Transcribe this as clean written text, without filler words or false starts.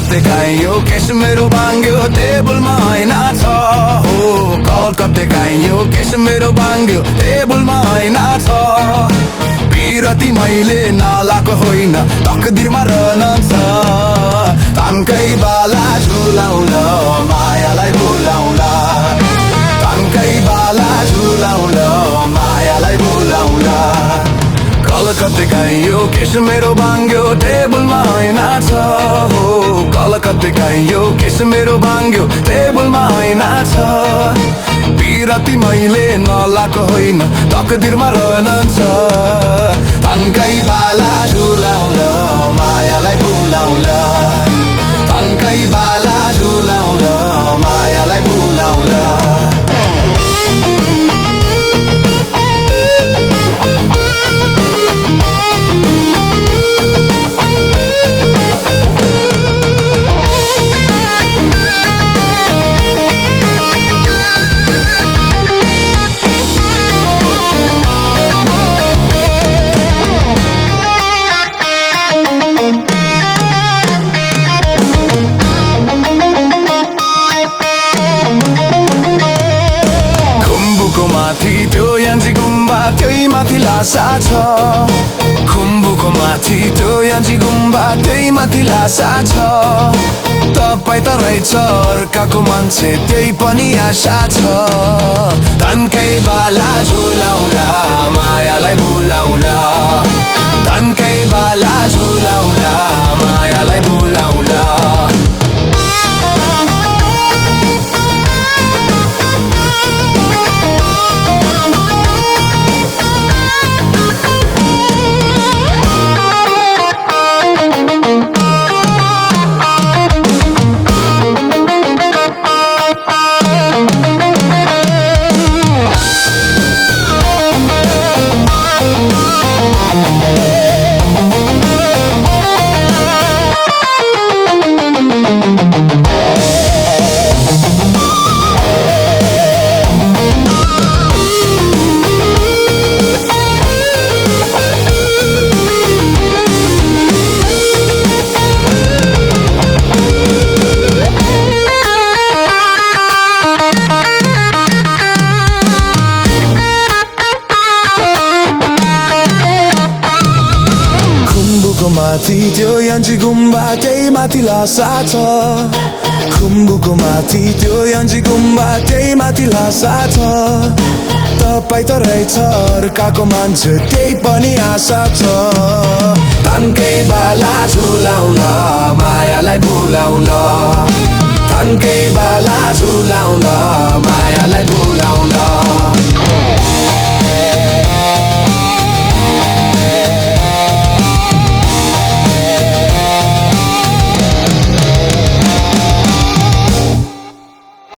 कतै खाइयो केस मेरो भाङ्ग्यो टेबलमा ऐना छ हो कतै खाइयो केस मेरो भाङ्ग्यो टेबलमा ऐना छ पिरती मैले नालाको होइन तकदिरमा रहन्छ तन्कै बाला झुलाउला मायालाई बोलाउला तन्कै बाला झुलाउला मायालाई बोलाउला कतै खाइयो केस मेरो भाङ्ग्यो टेबलमा ऐना छ हो कतै खाइयो केस मेरो भाङ्ग्यो टेबलमा ऐना छ पिरती मैले नलाको होइन तकदिरमा रहन्छ तन्कै बाला झुलाउला मायालाई बोलाउला तन्कै बाला झुलाउला मायालाई बोलाउला त्यो यान्जी गुम्बा त्यही माथि लासा छ खुम्बुको माथि त्यो यान्जी गुम्बा त्यही माथि लासा छ तपाईँ त रहेछ अर्काको मान्छे त्यही पनि आशा छ तन्कै बाला झुलाउला मायालाई बोलाउला तन्कै बाला झुलाउला मायालाई बोलाउला माथि त्यो यान्जी गुम्बा त्यही माथि लासा छ खुम्बुको माथि त्यो यान्जी गुम्बा त्यही माथि लासा छ तपाईँ त रहेछ अर्काको मान्छे त्यही पनि आशा छ तन्कै बाला झुलाउला मायालाई बोलाउला तन्कै बाला झुलाउला मायालाई बोलाउला